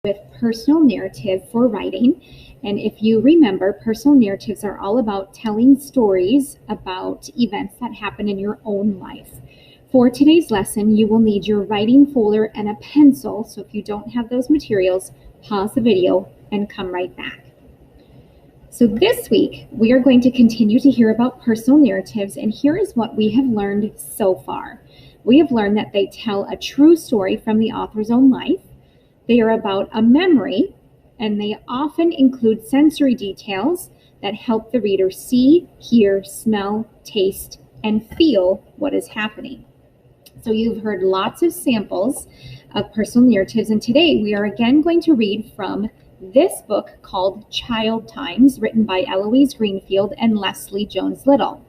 with personal narrative for writing. And if you remember, personal narratives are all about telling stories about events that happen in your own life. For today's lesson, you will need your writing folder and a pencil. So if you don't have those materials, pause the video and come right back. So this week, we are going to continue to hear about personal narratives, and here is what we have learned so far. We have learned that they tell a true story from the author's own life. They are about a memory, and they often include sensory details that help the reader see, hear, smell, taste, and feel what is happening. So you've heard lots of samples of personal narratives, and today we are again going to read from this book called Child Times, written by Eloise Greenfield and Leslie Jones Little.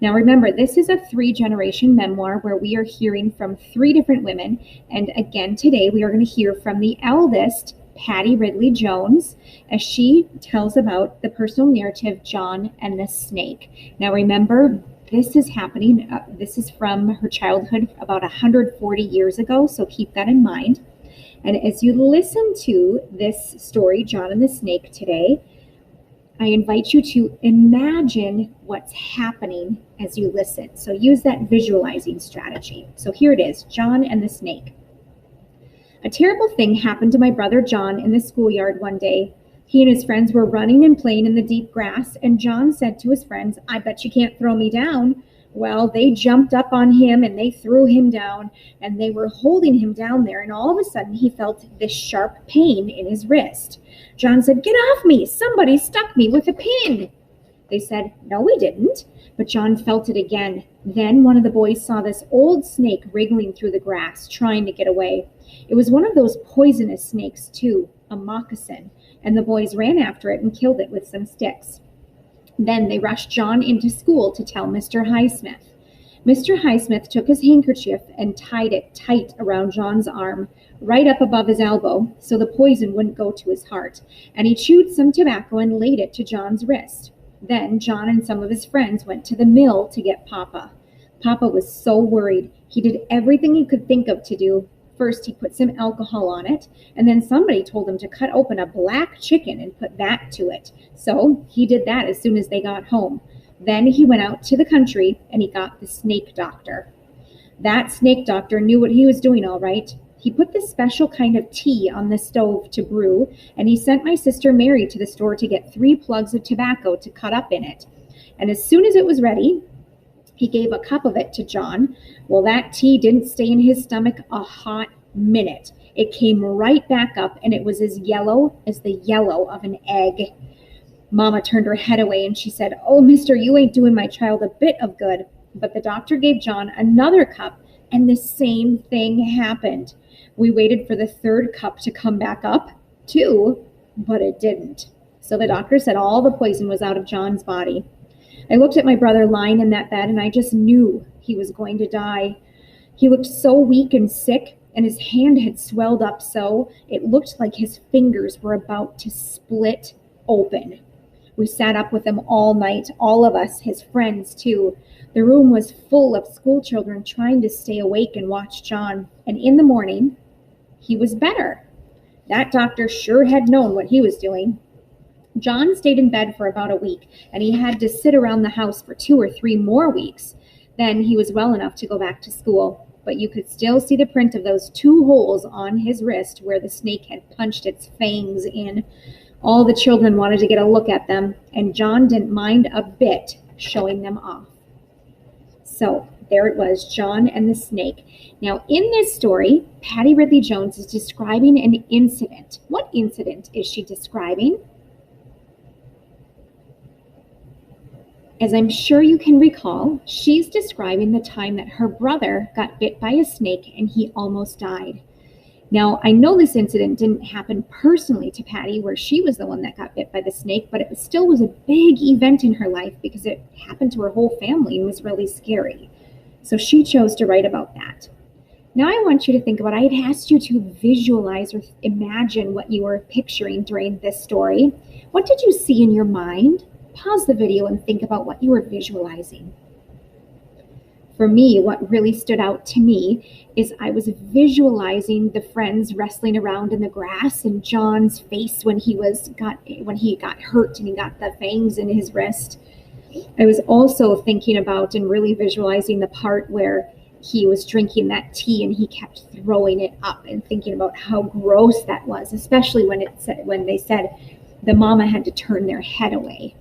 Now remember, this is a 3-generation memoir where we are hearing from 3 different women, and again today we are going to hear from the eldest, Patty Ridley Jones, as she tells about the personal narrative John and the Snake. Now remember, this is happening, this is from her childhood about 140 years ago, so keep that in mind. And as you listen to this story, John and the Snake, today, I invite you to imagine what's happening as you listen. So use that visualizing strategy. So here it is, John and the Snake. A terrible thing happened to my brother John in the schoolyard one day. He and his friends were running and playing in the deep grass, and John said to his friends, "I bet you can't throw me down." Well, they jumped up on him and they threw him down, and they were holding him down there, and all of a sudden he felt this sharp pain in his wrist. John said, "Get off me! Somebody stuck me with a pin." They said, "No, we didn't." But John felt it again. Then one of the boys saw this old snake wriggling through the grass, trying to get away. It was one of those poisonous snakes, too, a moccasin, and the boys ran after it and killed it with some sticks. Then they rushed John into school to tell Mr. Highsmith. Mr. Highsmith took his handkerchief and tied it tight around John's arm, right up above his elbow, so the poison wouldn't go to his heart, and he chewed some tobacco and laid it to John's wrist. Then John and some of his friends went to the mill to get Papa. Papa was so worried. He did everything he could think of to do. First, he put some alcohol on it, and then somebody told him to cut open a black chicken and put that to it. So he did that as soon as they got home. Then he went out to the country and he got the snake doctor. That snake doctor knew what he was doing all right. He put this special kind of tea on the stove to brew, and he sent my sister Mary to the store to get 3 plugs of tobacco to cut up in it. And as soon as it was ready, he gave a cup of it to John. Well, that tea didn't stay in his stomach a hot minute. It came right back up, and it was as yellow as the yellow of an egg. Mama turned her head away and she said, "Oh, mister, you ain't doing my child a bit of good." But the doctor gave John another cup, and the same thing happened. We waited for the 3rd cup to come back up, too, but it didn't. So the doctor said all the poison was out of John's body. I looked at my brother lying in that bed, and I just knew he was going to die. He looked so weak and sick, and his hand had swelled up so it looked like his fingers were about to split open. We sat up with him all night, all of us, his friends too. The room was full of school children trying to stay awake and watch John, and in the morning, he was better. That doctor sure had known what he was doing. John stayed in bed for about a week, and he had to sit around the house for 2 or 3 more weeks. Then he was well enough to go back to school, but you could still see the print of those 2 holes on his wrist where the snake had punched its fangs in. All the children wanted to get a look at them, and John didn't mind a bit showing them off. So there it was, John and the Snake. Now in this story, Patty Ridley Jones is describing an incident. What incident is she describing? As I'm sure you can recall, she's describing the time that her brother got bit by a snake and he almost died. Now, I know this incident didn't happen personally to Patty, where she was the one that got bit by the snake, but it still was a big event in her life because it happened to her whole family and was really scary. So she chose to write about that. Now I want you to think about, I had asked you to visualize or imagine what you were picturing during this story. What did you see in your mind? Pause the video and think about what you were visualizing. For me, what really stood out to me is I was visualizing the friends wrestling around in the grass and John's face when he got hurt and he got the fangs in his wrist. I was also thinking about and really visualizing the part where he was drinking that tea and he kept throwing it up, and thinking about how gross that was, especially when they said the mama had to turn their head away.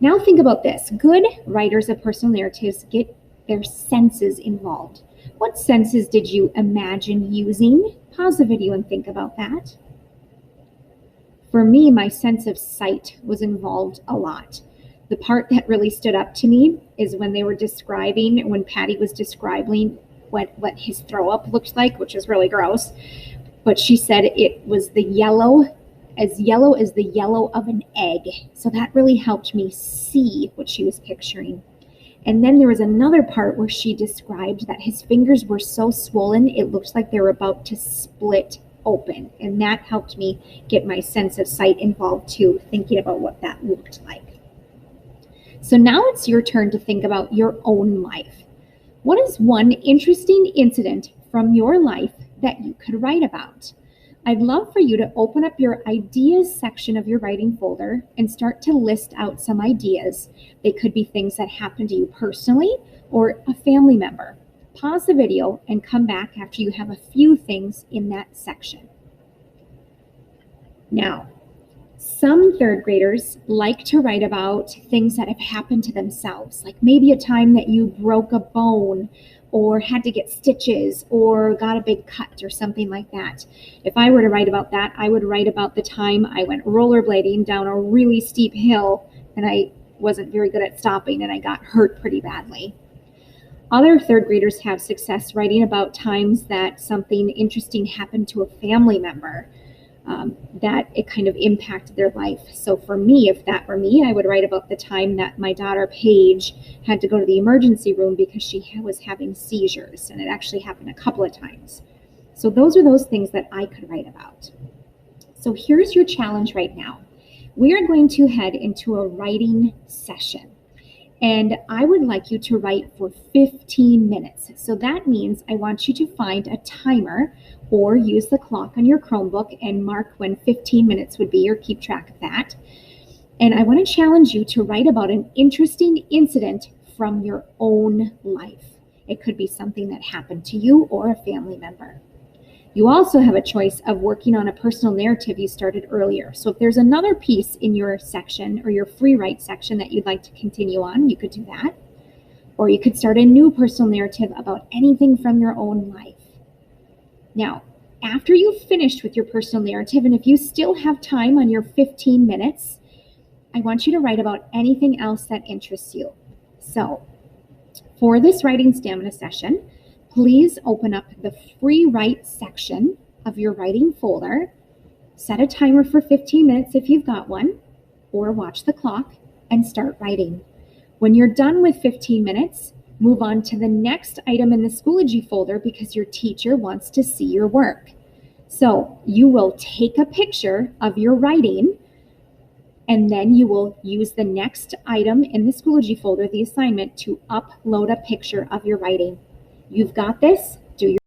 Now think about this. Good writers of personal narratives get their senses involved. What senses did you imagine using? Pause the video and think about that. For me, my sense of sight was involved a lot. The part that really stood up to me is when Patty was describing what his throw up looked like, which is really gross. But she said it was yellow as the yellow of an egg. So that really helped me see what she was picturing. And then there was another part where she described that his fingers were so swollen, it looked like they were about to split open. And that helped me get my sense of sight involved too, thinking about what that looked like. So now it's your turn to think about your own life. What is one interesting incident from your life that you could write about? I'd love for you to open up your ideas section of your writing folder and start to list out some ideas. They could be things that happened to you personally or a family member. Pause the video and come back after you have a few things in that section. Now, some third graders like to write about things that have happened to themselves, like maybe a time that you broke a bone or had to get stitches or got a big cut or something like that. If I were to write about that, I would write about the time I went rollerblading down a really steep hill and I wasn't very good at stopping and I got hurt pretty badly. Other third graders have success writing about times that something interesting happened to a family member, that it kind of impacted their life. So for me, if that were me, I would write about the time that my daughter Paige had to go to the emergency room because she was having seizures, and it actually happened a couple of times. So those are those things that I could write about. So here's your challenge right now. We are going to head into a writing session. And I would like you to write for 15 minutes. So that means I want you to find a timer or use the clock on your Chromebook and mark when 15 minutes would be, or keep track of that. And I want to challenge you to write about an interesting incident from your own life. It could be something that happened to you or a family member. You also have a choice of working on a personal narrative you started earlier. So if there's another piece in your section or your free write section that you'd like to continue on, you could do that. Or you could start a new personal narrative about anything from your own life. Now, after you've finished with your personal narrative, and if you still have time on your 15 minutes, I want you to write about anything else that interests you. So for this writing stamina session, please open up the free write section of your writing folder, set a timer for 15 minutes if you've got one, or watch the clock and start writing. When you're done with 15 minutes, move on to the next item in the Schoology folder because your teacher wants to see your work. So you will take a picture of your writing, and then you will use the next item in the Schoology folder, the assignment, to upload a picture of your writing. You've got this.